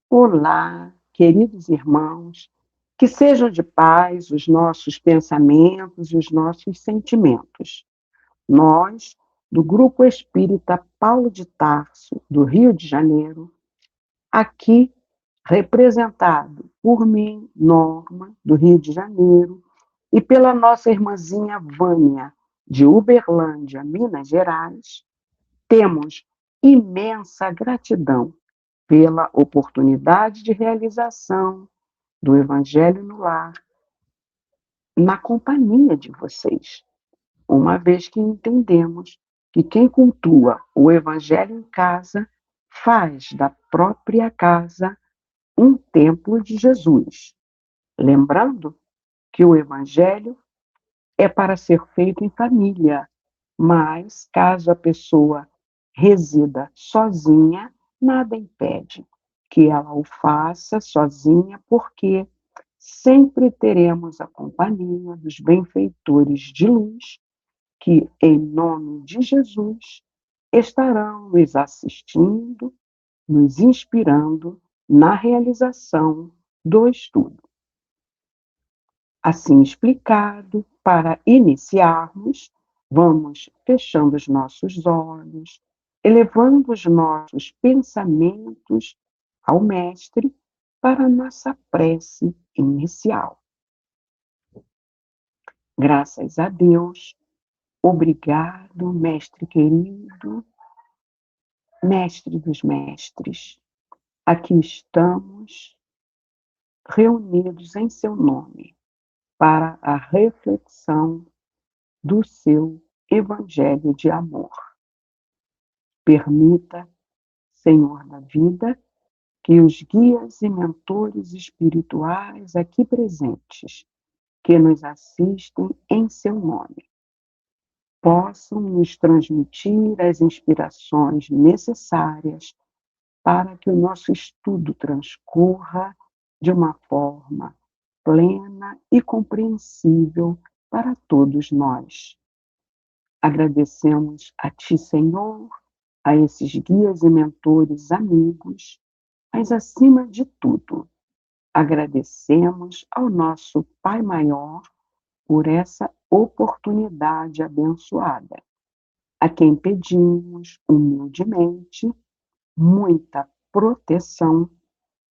Olá, queridos irmãos, que sejam de paz os nossos pensamentos e os nossos sentimentos. Nós, do Grupo Espírita Paulo de Tarso, do Rio de Janeiro, aqui representado por mim, Norma, do Rio de Janeiro, e pela nossa irmãzinha Vânia, de Uberlândia, Minas Gerais, temos imensa gratidão pela oportunidade de realização do Evangelho no Lar, na companhia de vocês, uma vez que entendemos que quem cultua o Evangelho em casa faz da própria casa um templo de Jesus. Lembrando que o Evangelho é para ser feito em família, mas caso a pessoa resida sozinha, nada impede que ela o faça sozinha, porque sempre teremos a companhia dos benfeitores de luz, que, em nome de Jesus, estarão nos assistindo, nos inspirando na realização do estudo. Assim explicado, para iniciarmos, vamos fechando os nossos olhos, elevando os nossos pensamentos ao Mestre para a nossa prece inicial. Graças a Deus, obrigado, Mestre querido, Mestre dos Mestres. Aqui estamos reunidos em seu nome para a reflexão do seu Evangelho de amor. Permita, Senhor da vida, que os guias e mentores espirituais aqui presentes, que nos assistem em seu nome, possam nos transmitir as inspirações necessárias para que o nosso estudo transcorra de uma forma plena e compreensível para todos nós. Agradecemos a Ti, Senhor, a esses guias e mentores amigos, mas, acima de tudo, agradecemos ao nosso Pai Maior por essa oportunidade abençoada, a quem pedimos humildemente muita proteção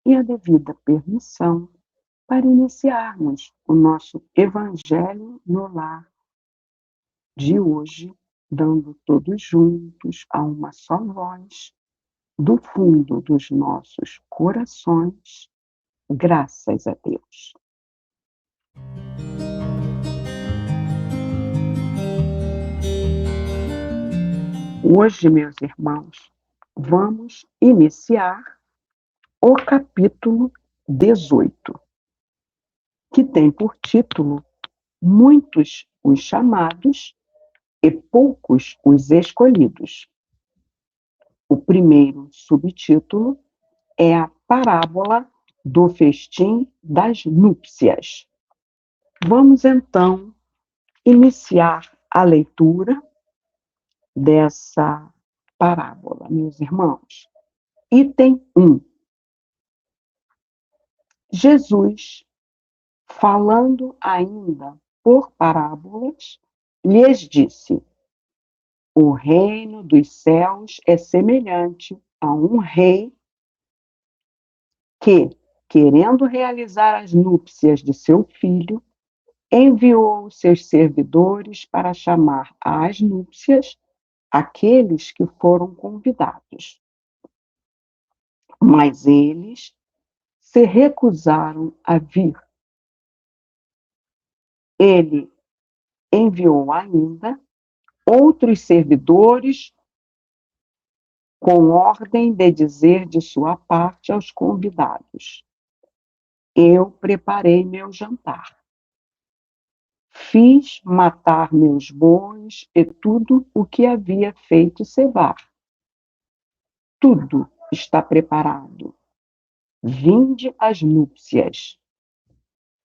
e a devida permissão para iniciarmos o nosso Evangelho no Lar de hoje, dando todos juntos a uma só voz, do fundo dos nossos corações, graças a Deus. Hoje, meus irmãos, vamos iniciar o capítulo 18, que tem por título Muitos os chamados e poucos os escolhidos. O primeiro subtítulo é a parábola do festim das núpcias. Vamos então iniciar a leitura dessa parábola, meus irmãos. Item 1. Jesus, falando ainda por parábolas, lhes disse: o reino dos céus é semelhante a um rei que, querendo realizar as núpcias de seu filho, enviou os seus servidores para chamar às núpcias aqueles que foram convidados. Mas eles se recusaram a vir. Ele enviou ainda outros servidores com ordem de dizer de sua parte aos convidados: eu preparei meu jantar. Fiz matar meus bois e tudo o que havia feito cevar. Tudo está preparado. Vinde às núpcias.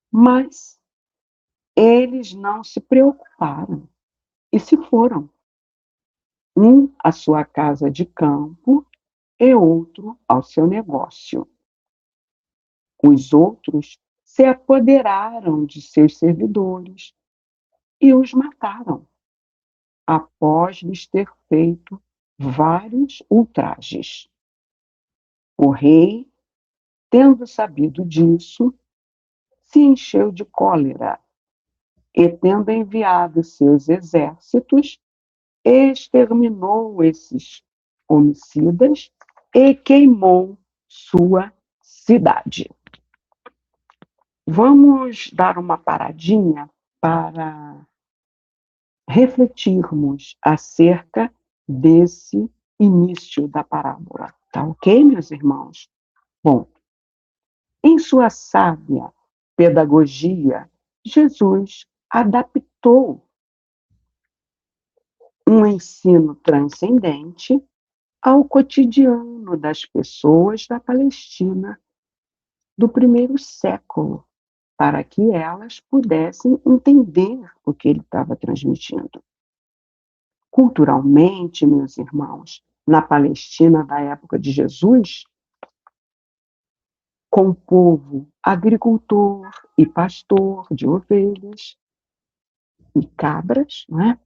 Mas eles não se preocuparam e se foram. Um à sua casa de campo e outro ao seu negócio. Os outros se apoderaram de seus servidores e os mataram, após lhes ter feito vários ultrajes. O rei, tendo sabido disso, se encheu de cólera e, tendo enviado seus exércitos, exterminou esses homicidas e queimou sua cidade. Vamos dar uma paradinha para refletirmos acerca desse início da parábola. Tá ok, meus irmãos? Bom, em sua sábia pedagogia, Jesus adaptou um ensino transcendente ao cotidiano das pessoas da Palestina do primeiro século, para que elas pudessem entender o que ele estava transmitindo. Culturalmente, meus irmãos, na Palestina da época de Jesus, com o povo agricultor e pastor de ovelhas e cabras, não é?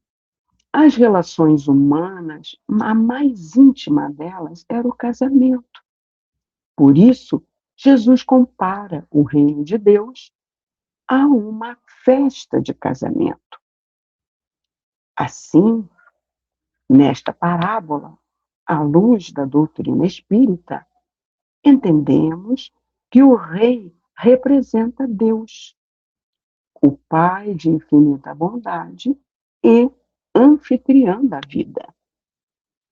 As relações humanas, a mais íntima delas era o casamento. Por isso, Jesus compara o reino de Deus a uma festa de casamento. Assim, nesta parábola, à luz da doutrina espírita, entendemos que o rei representa Deus, o Pai de infinita bondade e anfitrião da vida.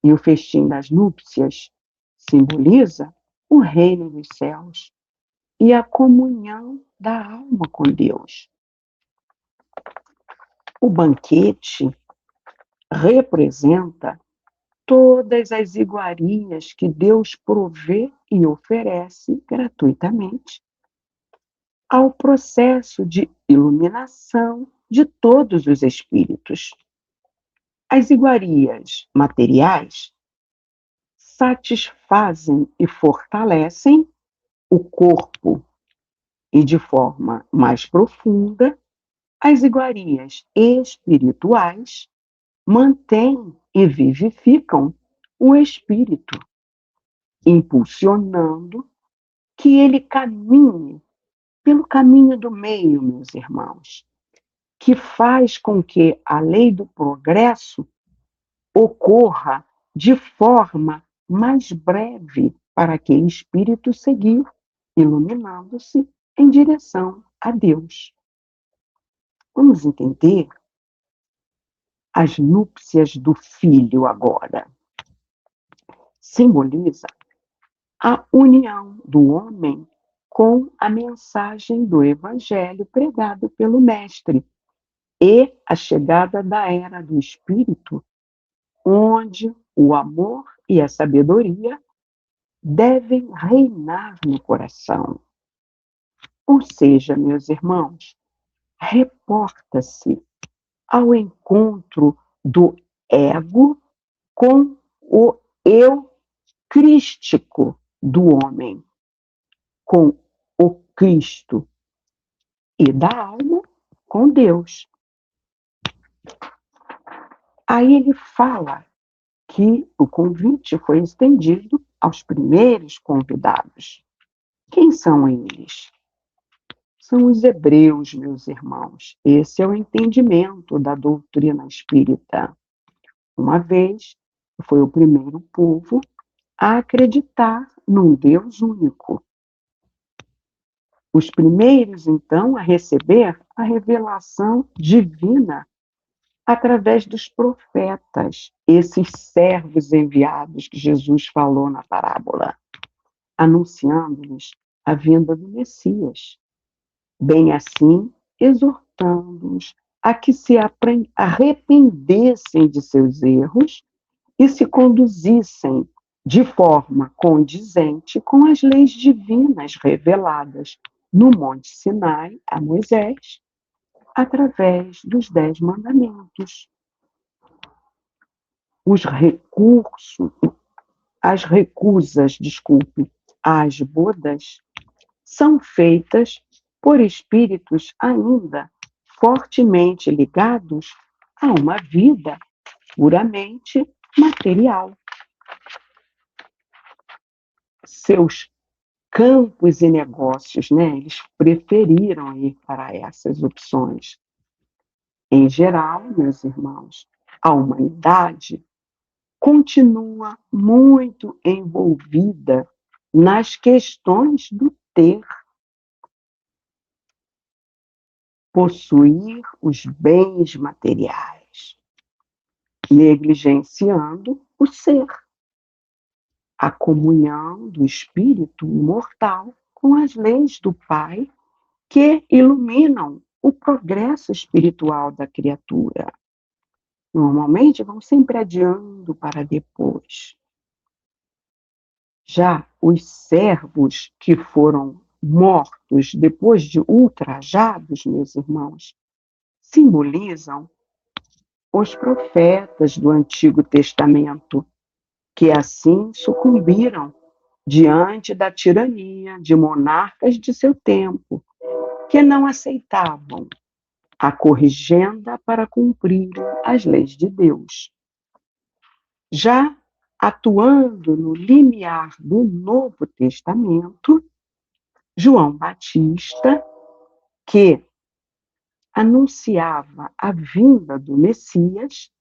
E o festim das núpcias simboliza o reino dos céus e a comunhão da alma com Deus. O banquete representa todas as iguarias que Deus provê e oferece gratuitamente ao processo de iluminação de todos os espíritos. As iguarias materiais satisfazem e fortalecem o corpo e, de forma mais profunda, as iguarias espirituais mantêm e vivificam o espírito, impulsionando que ele caminhe pelo caminho do meio, meus irmãos, que faz com que a lei do progresso ocorra de forma mais breve para aquele espírito seguir iluminando-se em direção a Deus. Vamos entender as núpcias do filho agora. Simboliza a união do homem com a mensagem do evangelho pregado pelo mestre e a chegada da era do espírito, onde o amor e a sabedoria devem reinar no coração. Ou seja, meus irmãos, reporta-se ao encontro do ego com o eu crístico do homem, com o Cristo, e da alma com Deus. Aí ele fala que o convite foi estendido aos primeiros convidados. Quem são eles? São os hebreus, meus irmãos. Esse é o entendimento da doutrina espírita. Uma vez, foi o primeiro povo a acreditar num Deus único. Os primeiros, então, a receber a revelação divina através dos profetas, esses servos enviados que Jesus falou na parábola, anunciando-lhes a vinda do Messias. Bem assim, exortando-os a que se arrependessem de seus erros e se conduzissem de forma condizente com as leis divinas reveladas no Monte Sinai a Moisés, através dos 10 mandamentos. As recusas, às bodas, são feitas por espíritos ainda fortemente ligados a uma vida puramente material. Seus campos e negócios, né, eles preferiram ir para essas opções. Em geral, meus irmãos, a humanidade continua muito envolvida nas questões do ter, possuir os bens materiais, negligenciando o ser, a comunhão do espírito imortal com as leis do Pai que iluminam o progresso espiritual da criatura. Normalmente vão sempre adiando para depois. Já os servos que foram mortos depois de ultrajados, meus irmãos, simbolizam os profetas do Antigo Testamento, que assim sucumbiram diante da tirania de monarcas de seu tempo, que não aceitavam a corrigenda para cumprir as leis de Deus. Já atuando no limiar do Novo Testamento, João Batista, que anunciava a vinda do Messias,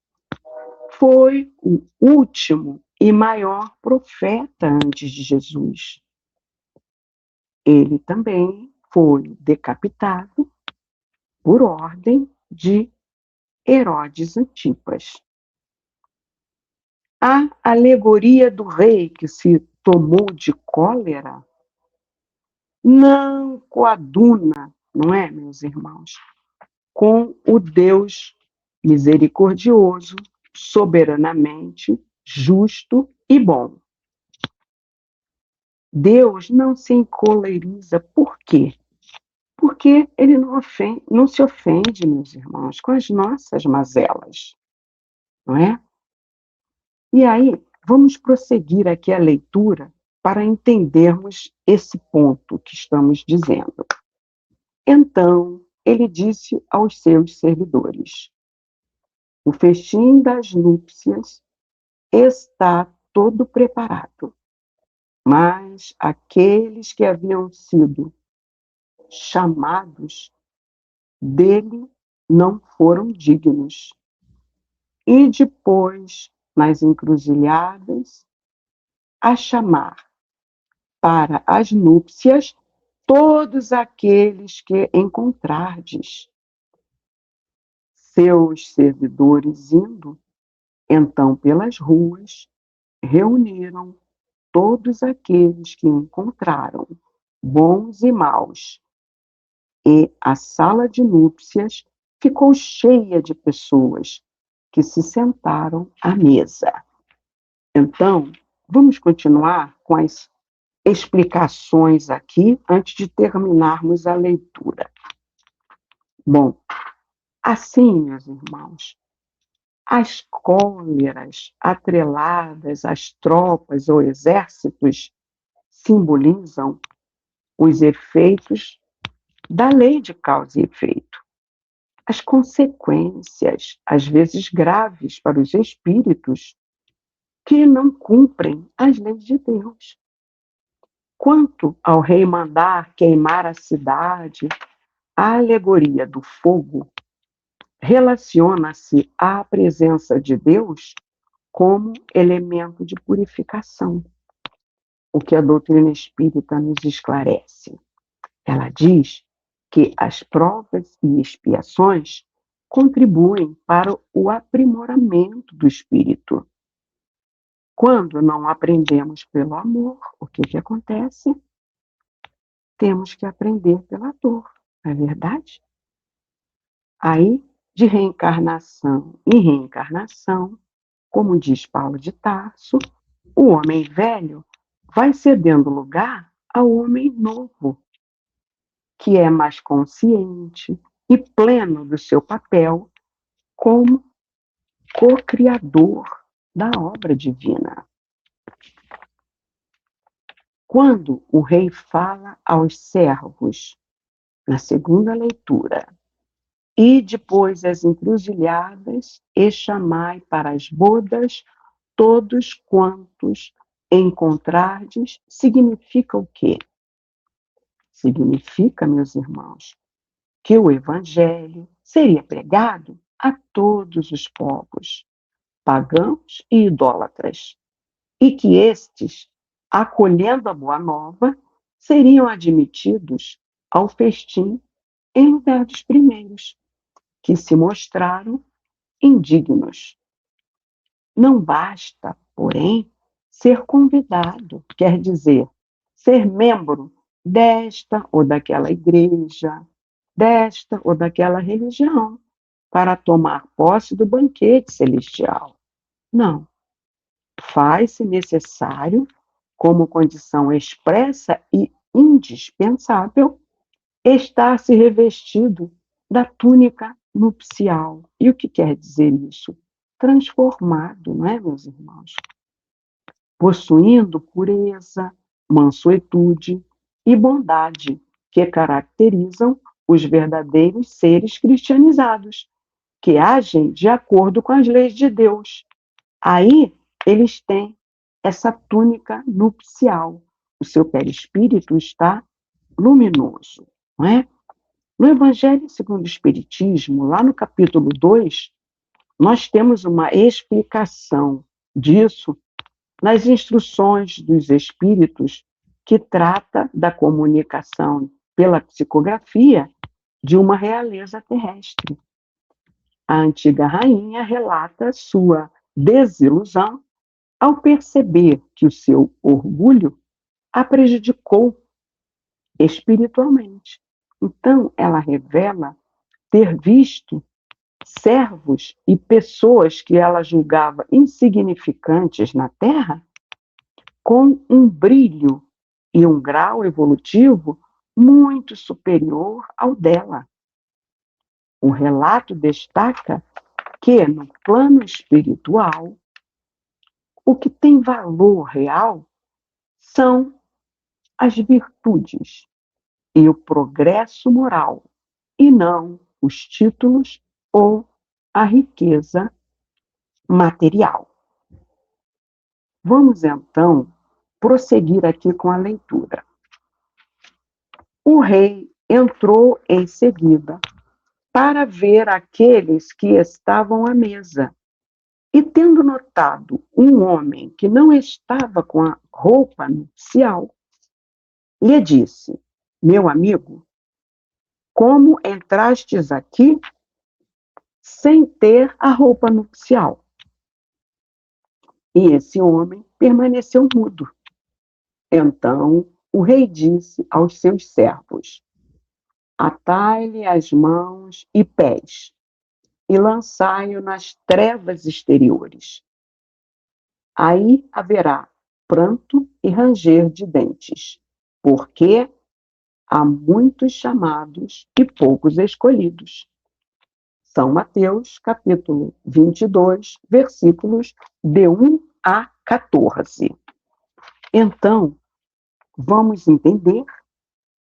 foi o último e maior profeta antes de Jesus. Ele também foi decapitado por ordem de Herodes Antipas. A alegoria do rei que se tomou de cólera não coaduna, não é, meus irmãos, com o Deus misericordioso, soberanamente justo e bom. Deus não se encoleriza. Por quê? Porque ele não se ofende, meus irmãos, com as nossas mazelas, não é? E aí, vamos prosseguir aqui a leitura para entendermos esse ponto que estamos dizendo. Então, ele disse aos seus servidores: o festim das núpcias está todo preparado, mas aqueles que haviam sido chamados dele não foram dignos. E depois, nas encruzilhadas, a chamar para as núpcias todos aqueles que encontrardes. Seus servidores indo, então, pelas ruas, reuniram todos aqueles que encontraram, bons e maus, e a sala de núpcias ficou cheia de pessoas que se sentaram à mesa. Então, vamos continuar com as explicações aqui antes de terminarmos a leitura. Bom, assim, meus irmãos, as cóleras atreladas às tropas ou exércitos simbolizam os efeitos da lei de causa e efeito, as consequências, às vezes graves para os espíritos que não cumprem as leis de Deus. Quanto ao rei mandar queimar a cidade, a alegoria do fogo relaciona-se à presença de Deus como elemento de purificação, o que a doutrina espírita nos esclarece. Ela diz que as provas e expiações contribuem para o aprimoramento do espírito. Quando não aprendemos pelo amor, o que acontece? Temos que aprender pela dor, não é verdade? Aí, de reencarnação em reencarnação, como diz Paulo de Tarso, o homem velho vai cedendo lugar ao homem novo, que é mais consciente e pleno do seu papel como co-criador da obra divina. Quando o rei fala aos servos, na segunda leitura, e depois as encruzilhadas, e chamai para as bodas todos quantos encontrardes, significa o quê? Significa, meus irmãos, que o evangelho seria pregado a todos os povos, pagãos e idólatras, e que estes, acolhendo a boa nova, seriam admitidos ao festim em lugar dos primeiros, que se mostraram indignos. Não basta, porém, ser convidado, quer dizer, ser membro desta ou daquela igreja, desta ou daquela religião, para tomar posse do banquete celestial. Não. Faz-se necessário, como condição expressa e indispensável, estar-se revestido da túnica nupcial. E o que quer dizer isso? Transformado, não é, meus irmãos? Possuindo pureza, mansuetude e bondade, que caracterizam os verdadeiros seres cristianizados, que agem de acordo com as leis de Deus. Aí eles têm essa túnica nupcial. O seu perispírito está luminoso, não é? No Evangelho segundo o Espiritismo, lá no capítulo 2, nós temos uma explicação disso nas instruções dos espíritos, que trata da comunicação pela psicografia de uma realeza terrestre. A antiga rainha relata sua desilusão ao perceber que o seu orgulho a prejudicou espiritualmente. Então, ela revela ter visto servos e pessoas que ela julgava insignificantes na Terra com um brilho e um grau evolutivo muito superior ao dela. O relato destaca que, no plano espiritual, o que tem valor real são as virtudes e o progresso moral, e não os títulos ou a riqueza material. Vamos então prosseguir aqui com a leitura. O rei entrou em seguida para ver aqueles que estavam à mesa, e tendo notado um homem que não estava com a roupa nupcial, lhe disse: meu amigo, como entrastes aqui sem ter a roupa nupcial? E esse homem permaneceu mudo. Então o rei disse aos seus servos: atai-lhe as mãos e pés, e lançai-o nas trevas exteriores. Aí haverá pranto e ranger de dentes, porque há muitos chamados e poucos escolhidos. São Mateus, capítulo 22, versículos de 1 a 14. Então, vamos entender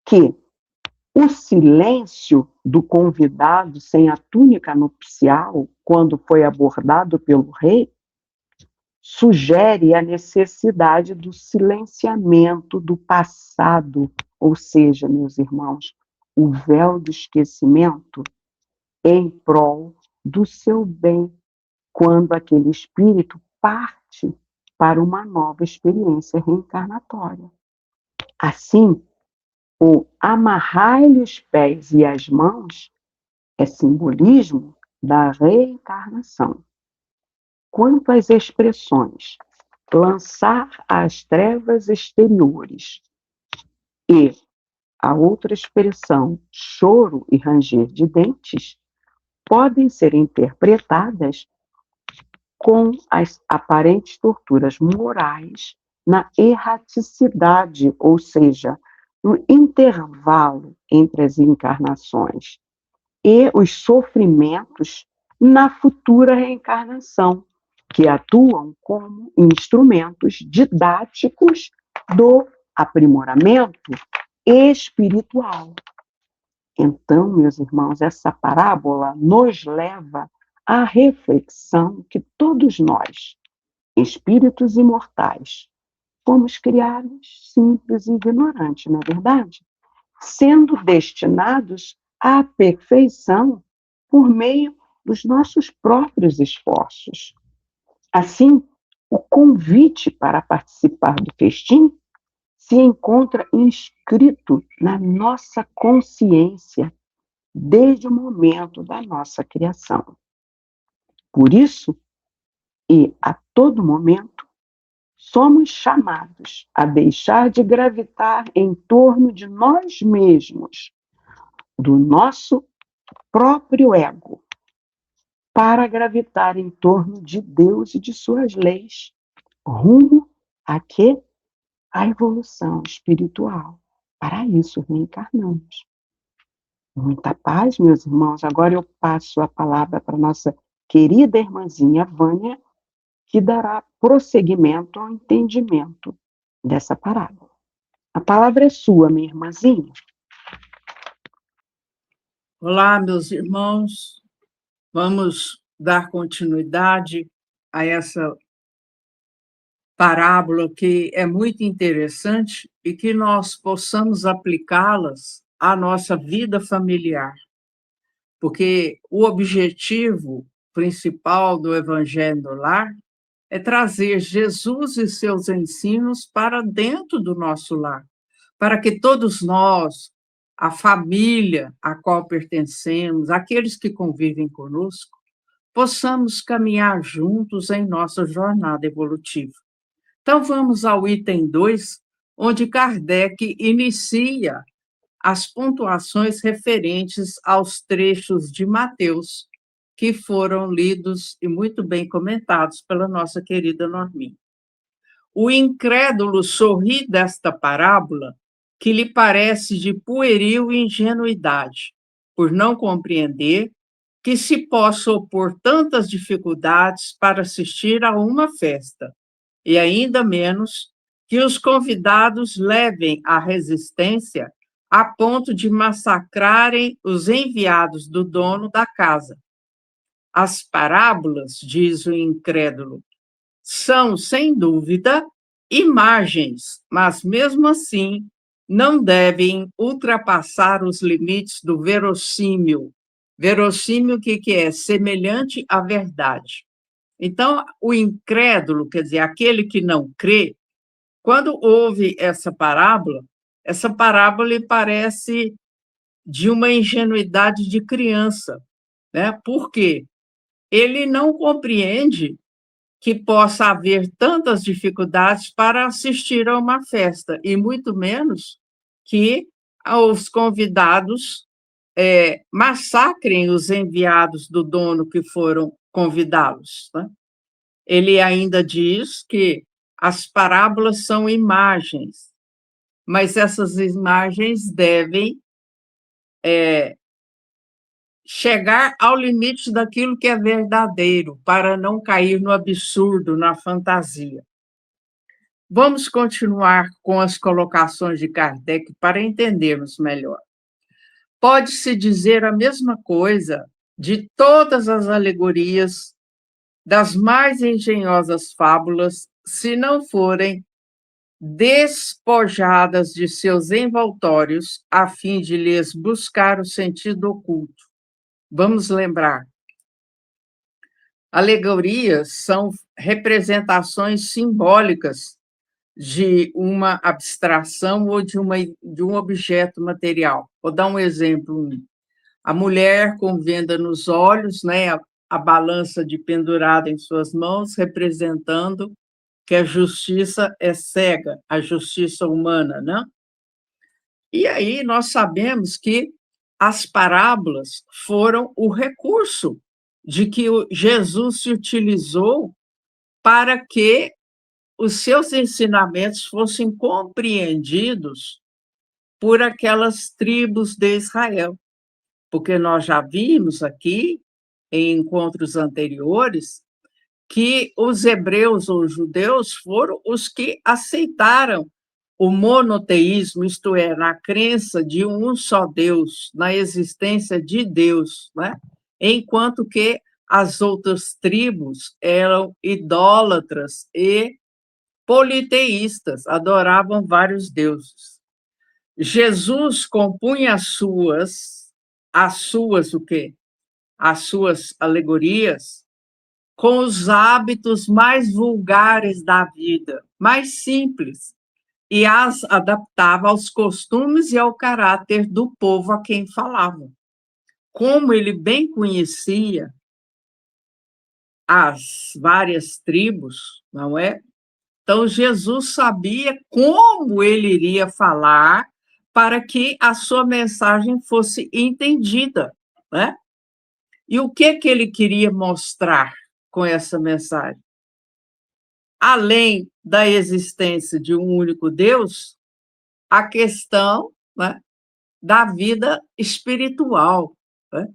que o silêncio do convidado sem a túnica nupcial, quando foi abordado pelo rei, sugere a necessidade do silenciamento do passado, ou seja, meus irmãos, o véu do esquecimento em prol do seu bem, quando aquele espírito parte para uma nova experiência reencarnatória. Assim, o amarrai-lhe os pés e as mãos é simbolismo da reencarnação. Quanto às expressões lançar às trevas exteriores e a outra expressão, choro e ranger de dentes, podem ser interpretadas com as aparentes torturas morais na erraticidade, ou seja, no intervalo entre as encarnações, e os sofrimentos na futura reencarnação, que atuam como instrumentos didáticos do aprimoramento espiritual. Então, meus irmãos, essa parábola nos leva à reflexão que todos nós, espíritos imortais, fomos criados simples e ignorantes, não é verdade? Sendo destinados à perfeição por meio dos nossos próprios esforços. Assim, o convite para participar do festim se encontra inscrito na nossa consciência desde o momento da nossa criação. Por isso, e a todo momento, somos chamados a deixar de gravitar em torno de nós mesmos, do nosso próprio ego, para gravitar em torno de Deus e de suas leis, rumo a quê? A evolução espiritual. Para isso reencarnamos. Muita paz, meus irmãos. Agora eu passo a palavra para nossa querida irmãzinha Vânia, que dará prosseguimento ao entendimento dessa parábola. A palavra é sua, minha irmãzinha. Olá, meus irmãos. Vamos dar continuidade a essa parábola que é muito interessante e que nós possamos aplicá-las à nossa vida familiar. Porque o objetivo principal do Evangelho no Lar é trazer Jesus e seus ensinos para dentro do nosso lar, para que todos nós, a família a qual pertencemos, aqueles que convivem conosco, possamos caminhar juntos em nossa jornada evolutiva. Então, vamos ao item 2, onde Kardec inicia as pontuações referentes aos trechos de Mateus, que foram lidos e muito bem comentados pela nossa querida Norminha. O incrédulo sorri desta parábola, que lhe parece de pueril ingenuidade, por não compreender que se possa opor tantas dificuldades para assistir a uma festa, e ainda menos que os convidados levem a resistência a ponto de massacrarem os enviados do dono da casa. As parábolas, diz o incrédulo, são, sem dúvida, imagens, mas mesmo assim não devem ultrapassar os limites do verossímil. Verossímil, o que é? Semelhante à verdade. Então, o incrédulo, quer dizer, aquele que não crê, quando ouve essa parábola lhe parece de uma ingenuidade de criança, né? Por quê? Ele não compreende que possa haver tantas dificuldades para assistir a uma festa, e muito menos que os convidados massacrem os enviados do dono que foram convidá-los, né? Ele ainda diz que as parábolas são imagens, mas essas imagens devem chegar ao limite daquilo que é verdadeiro, para não cair no absurdo, na fantasia. Vamos continuar com as colocações de Kardec para entendermos melhor. Pode-se dizer a mesma coisa de todas as alegorias, das mais engenhosas fábulas, se não forem despojadas de seus envoltórios, a fim de lhes buscar o sentido oculto. Vamos lembrar. Alegorias são representações simbólicas de uma abstração ou de um objeto material. Vou dar um exemplo. A mulher com venda nos olhos, né, a balança de pendurada em suas mãos, representando que a justiça é cega, a justiça humana, né? E aí nós sabemos que as parábolas foram o recurso de que Jesus se utilizou para que os seus ensinamentos fossem compreendidos por aquelas tribos de Israel. Porque nós já vimos aqui, em encontros anteriores, que os hebreus ou os judeus foram os que aceitaram o monoteísmo, isto é, na crença de um só Deus, na existência de Deus, né? Enquanto que as outras tribos eram idólatras e politeístas, adoravam vários deuses. Jesus compunha as suas o quê? As suas alegorias com os hábitos mais vulgares da vida, mais simples, e as adaptava aos costumes e ao caráter do povo a quem falava. Como ele bem conhecia as várias tribos, não é? Então, Jesus sabia como ele iria falar para que a sua mensagem fosse entendida, né? E o que ele queria mostrar com essa mensagem? Além da existência de um único Deus, a questão, né, da vida espiritual, né?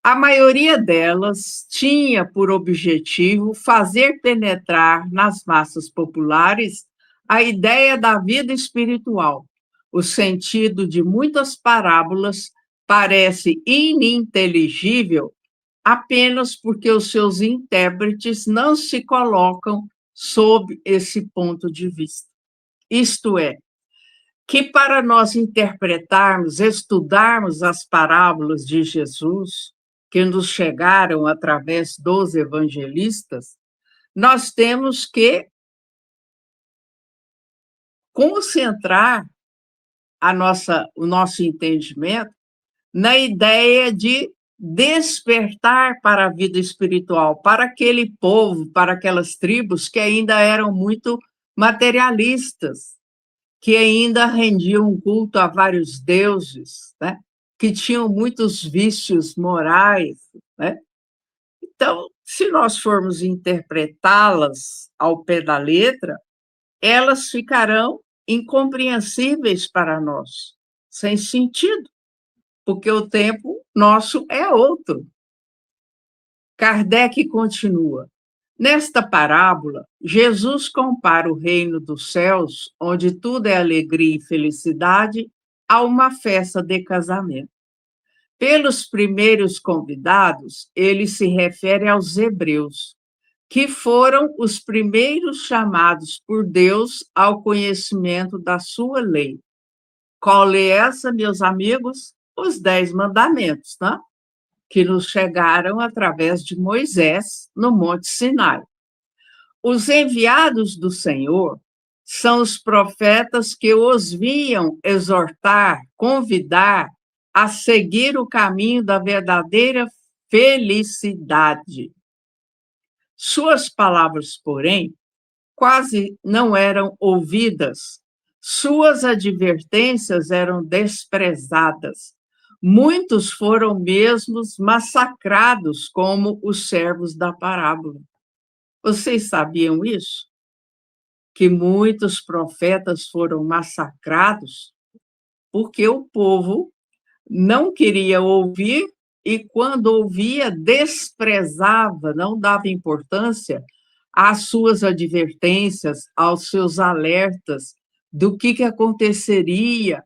A maioria delas tinha por objetivo fazer penetrar nas massas populares a ideia da vida espiritual. O sentido de muitas parábolas parece ininteligível apenas porque os seus intérpretes não se colocam sob esse ponto de vista. Isto é, que para nós interpretarmos, estudarmos as parábolas de Jesus, que nos chegaram através dos evangelistas, nós temos que concentrar o nosso entendimento na ideia de despertar para a vida espiritual, para aquele povo, para aquelas tribos que ainda eram muito materialistas, que ainda rendiam culto a vários deuses, né? Que tinham muitos vícios morais, né? Então, se nós formos interpretá-las ao pé da letra, elas ficarão incompreensíveis para nós, sem sentido, porque o tempo nosso é outro. Kardec continua. Nesta parábola, Jesus compara o reino dos céus, onde tudo é alegria e felicidade, a uma festa de casamento. Pelos primeiros convidados, ele se refere aos hebreus, que foram os primeiros chamados por Deus ao conhecimento da sua lei. Qual lei é essa, meus amigos? Os 10 mandamentos, né? Que nos chegaram através de Moisés no Monte Sinai. Os enviados do Senhor são os profetas que os vinham exortar, convidar a seguir o caminho da verdadeira felicidade. Suas palavras, porém, quase não eram ouvidas, suas advertências eram desprezadas. Muitos foram mesmo massacrados, como os servos da parábola. Vocês sabiam isso? Que muitos profetas foram massacrados porque o povo não queria ouvir e, quando ouvia, desprezava, não dava importância às suas advertências, aos seus alertas do que aconteceria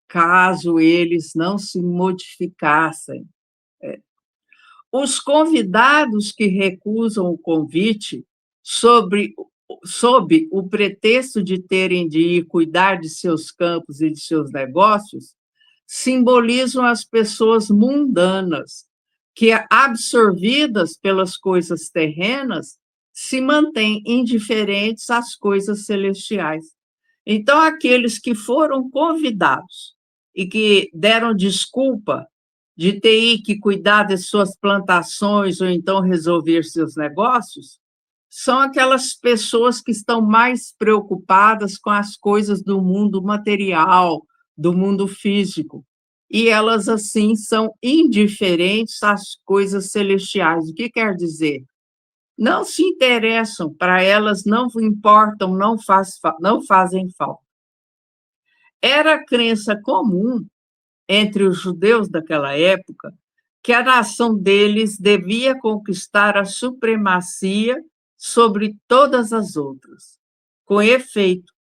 caso eles não se modificassem. Os convidados que recusam o convite sob o pretexto de terem de ir cuidar de seus campos e de seus negócios, simbolizam as pessoas mundanas, que, absorvidas pelas coisas terrenas, se mantêm indiferentes às coisas celestiais. Então, aqueles que foram convidados e que deram desculpa de ter que cuidar de suas plantações ou então resolver seus negócios, são aquelas pessoas que estão mais preocupadas com as coisas do mundo material, do mundo físico. E elas, assim, são indiferentes às coisas celestiais. O que quer dizer? Não se interessam, para elas não importam, não fazem falta. Era a crença comum entre os judeus daquela época que a nação deles devia conquistar a supremacia sobre todas as outras. Com efeito,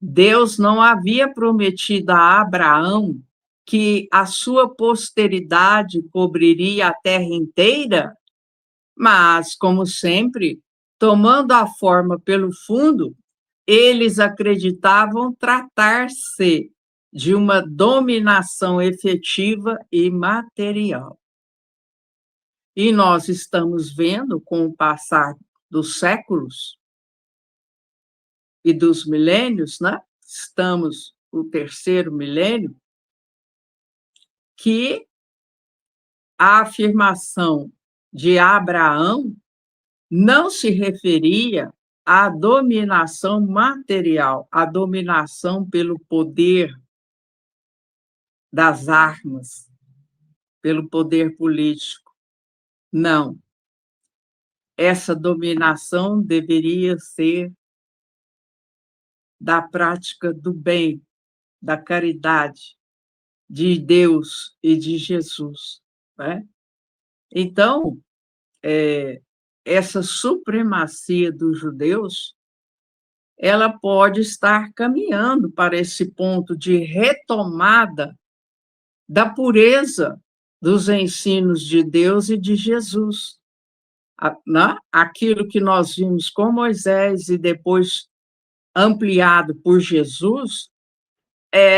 Deus não havia prometido a Abraão que a sua posteridade cobriria a terra inteira, mas, como sempre, tomando a forma pelo fundo, eles acreditavam tratar-se de uma dominação efetiva e material. E nós estamos vendo, com o passar dos séculos e dos milênios, né? Estamos no terceiro milênio, que a afirmação de Abraão não se referia à dominação material, à dominação pelo poder das armas, pelo poder político. Não. Essa dominação deveria ser da prática do bem, da caridade, de Deus e de Jesus, né? Então, essa supremacia dos judeus, ela pode estar caminhando para esse ponto de retomada da pureza dos ensinos de Deus e de Jesus. Né? Aquilo que nós vimos com Moisés e depois ampliado por Jesus,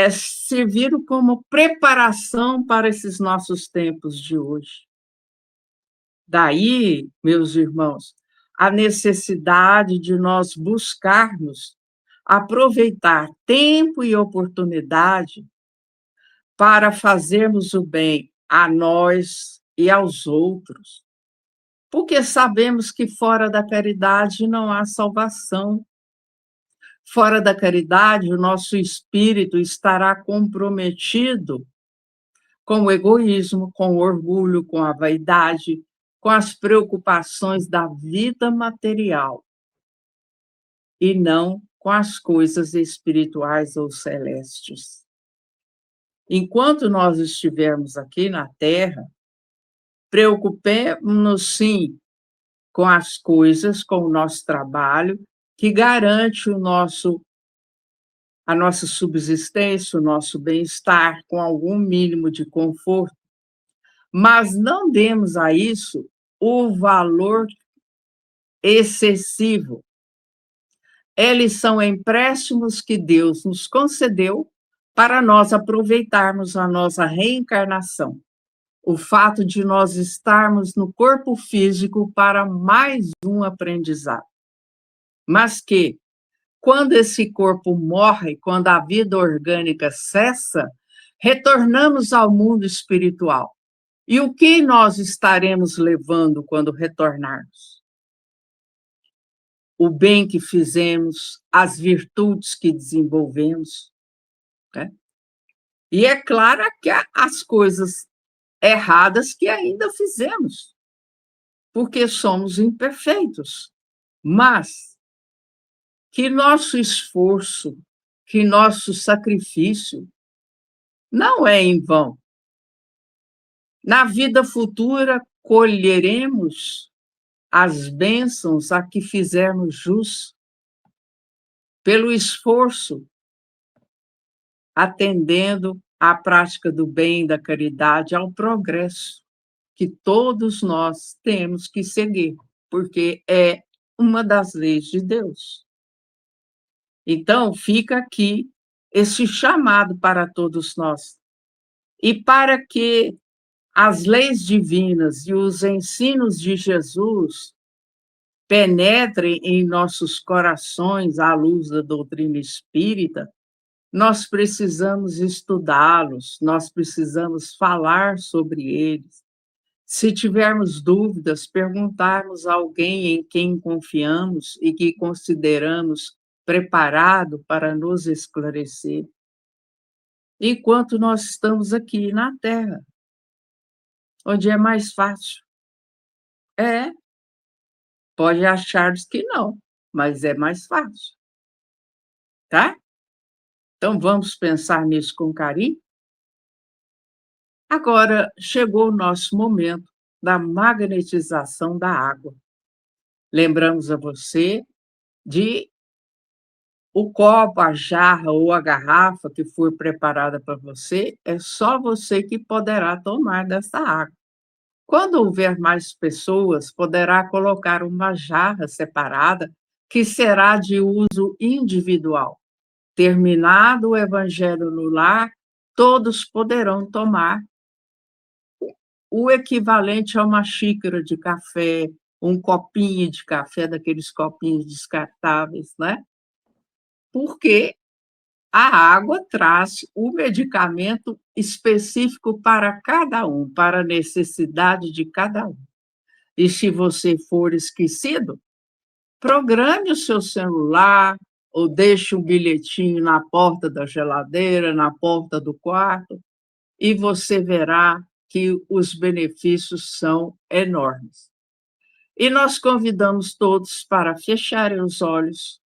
serviram como preparação para esses nossos tempos de hoje. Daí, meus irmãos, a necessidade de nós buscarmos aproveitar tempo e oportunidade para fazermos o bem a nós e aos outros, porque sabemos que fora da caridade não há salvação. Fora da caridade, o nosso espírito estará comprometido com o egoísmo, com o orgulho, com a vaidade, com as preocupações da vida material, e não com as coisas espirituais ou celestes. Enquanto nós estivermos aqui na Terra, preocupemos-nos, sim, com as coisas, com o nosso trabalho, que garante a nossa subsistência, o nosso bem-estar, com algum mínimo de conforto, mas não demos a isso o valor excessivo. Eles são empréstimos que Deus nos concedeu para nós aproveitarmos a nossa reencarnação. O fato de nós estarmos no corpo físico para mais um aprendizado. Mas que, quando esse corpo morre, quando a vida orgânica cessa, retornamos ao mundo espiritual. E o que nós estaremos levando quando retornarmos? O bem que fizemos, as virtudes que desenvolvemos, né? E é claro que as coisas erradas que ainda fizemos, porque somos imperfeitos, mas que nosso esforço, que nosso sacrifício não é em vão. Na vida futura, colheremos as bênçãos a que fizermos jus, pelo esforço, atendendo à prática do bem, da caridade, ao progresso que todos nós temos que seguir, porque é uma das leis de Deus. Então, fica aqui esse chamado para todos nós. E para que as leis divinas e os ensinos de Jesus penetrem em nossos corações à luz da doutrina espírita, nós precisamos estudá-los, nós precisamos falar sobre eles. Se tivermos dúvidas, perguntarmos a alguém em quem confiamos e que consideramos preparado para nos esclarecer. Enquanto nós estamos aqui na Terra, onde é mais fácil. Pode achar que não, mas é mais fácil. Tá? Então, vamos pensar nisso com carinho? Agora, chegou o nosso momento da magnetização da água. Lembramos a você de o copo, a jarra ou a garrafa que for preparada para você, é só você que poderá tomar dessa água. Quando houver mais pessoas, poderá colocar uma jarra separada que será de uso individual. Terminado o evangelho no lar, todos poderão tomar o equivalente a uma xícara de café, um copinho de café, daqueles copinhos descartáveis, né? Porque a água traz o medicamento específico para cada um, para a necessidade de cada um. E se você for esquecido, programe o seu celular ou deixe um bilhetinho na porta da geladeira, na porta do quarto, e você verá que os benefícios são enormes. E nós convidamos todos para fecharem os olhos,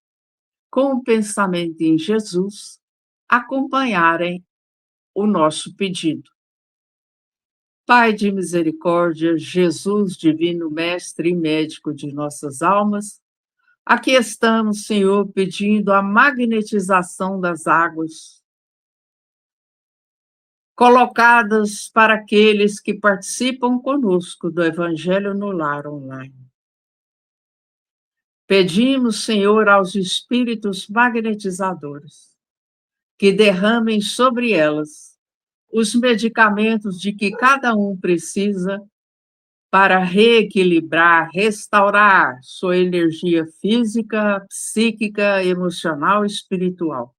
com o pensamento em Jesus, acompanharem o nosso pedido. Pai de misericórdia, Jesus, divino mestre e médico de nossas almas, aqui estamos, Senhor, pedindo a magnetização das águas, colocadas para aqueles que participam conosco do Evangelho no Lar online. Pedimos, Senhor, aos espíritos magnetizadores que derramem sobre elas os medicamentos de que cada um precisa para reequilibrar, restaurar sua energia física, psíquica, emocional e espiritual,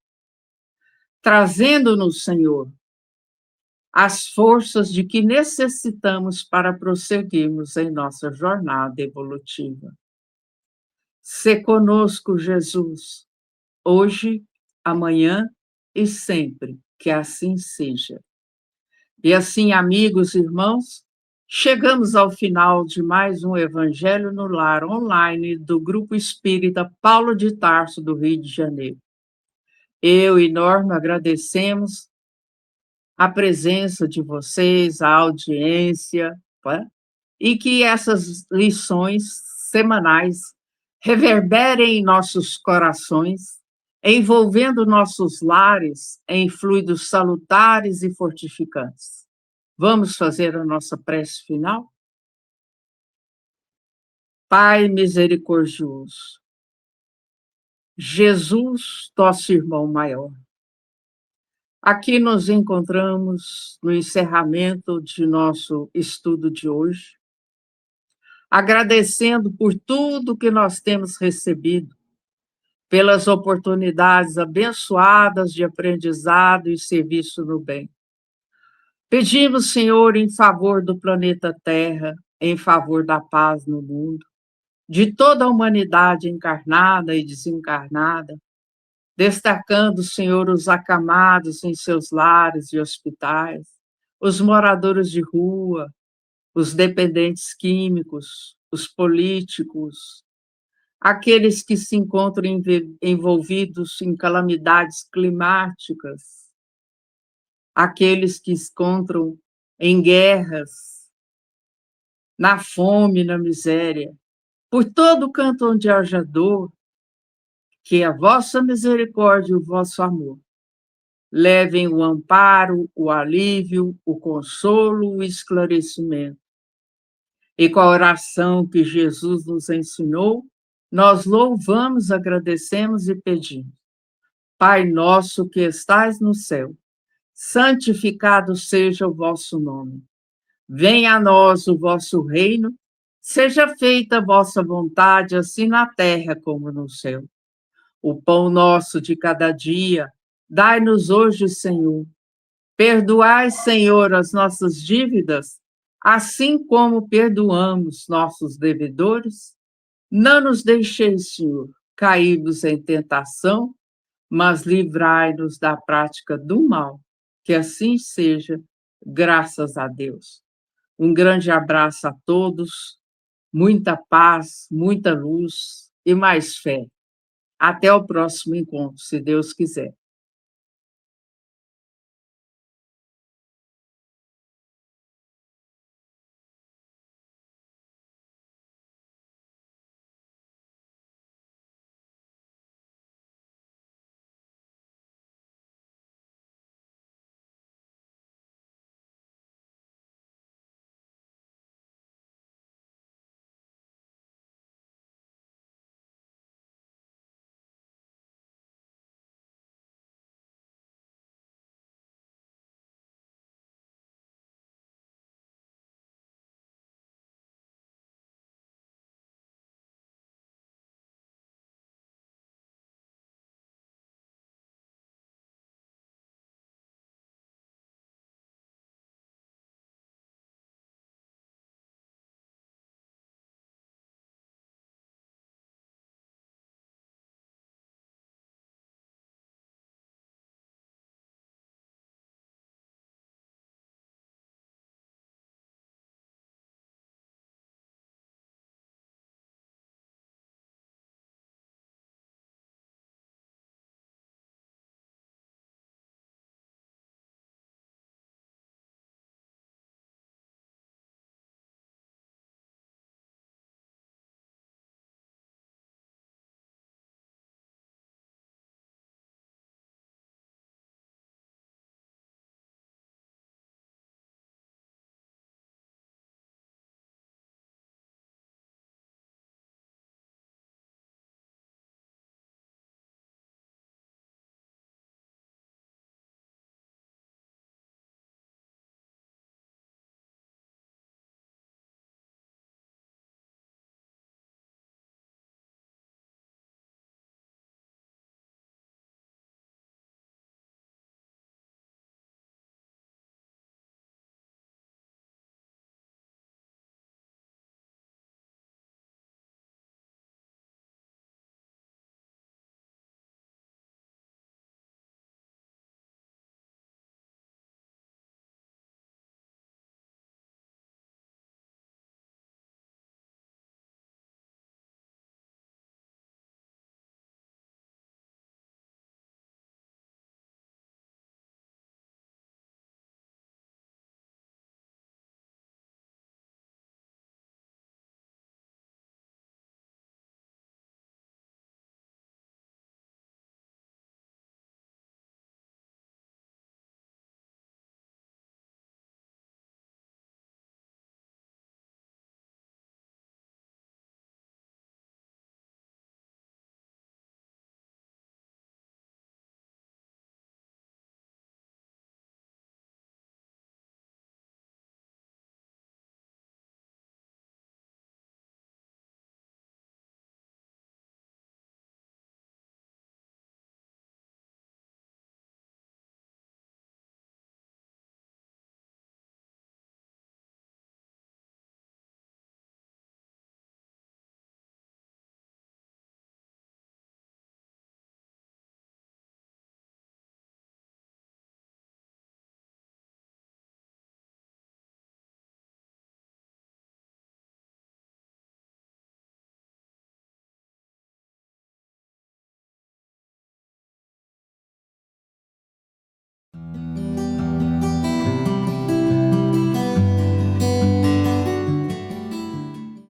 trazendo-nos, Senhor, as forças de que necessitamos para prosseguirmos em nossa jornada evolutiva. Sê conosco, Jesus, hoje, amanhã e sempre, que assim seja. E assim, amigos, irmãos, chegamos ao final de mais um Evangelho no Lar online do Grupo Espírita Paulo de Tarso, do Rio de Janeiro. Eu e Norma agradecemos a presença de vocês, a audiência, né? E que essas lições semanais reverberem em nossos corações, envolvendo nossos lares em fluidos salutares e fortificantes. Vamos fazer a nossa prece final? Pai misericordioso, Jesus, nosso irmão maior, aqui nos encontramos no encerramento de nosso estudo de hoje, agradecendo por tudo que nós temos recebido, pelas oportunidades abençoadas de aprendizado e serviço no bem. Pedimos, Senhor, em favor do planeta Terra, em favor da paz no mundo, de toda a humanidade encarnada e desencarnada, destacando, Senhor, os acamados em seus lares e hospitais, os moradores de rua, os dependentes químicos, os políticos, aqueles que se encontram envolvidos em calamidades climáticas, aqueles que se encontram em guerras, na fome, na miséria, por todo canto onde haja dor, que a vossa misericórdia e o vosso amor levem o amparo, o alívio, o consolo, o esclarecimento. E com a oração que Jesus nos ensinou, nós louvamos, agradecemos e pedimos. Pai nosso que estais no céu, santificado seja o vosso nome. Venha a nós o vosso reino, seja feita a vossa vontade, assim na terra como no céu. O pão nosso de cada dia, dai-nos hoje, Senhor. Perdoai, Senhor, as nossas dívidas, assim como perdoamos nossos devedores. Não nos deixeis, Senhor, cairmos em tentação, mas livrai-nos da prática do mal. Que assim seja, graças a Deus. Um grande abraço a todos, muita paz, muita luz e mais fé. Até o próximo encontro, se Deus quiser.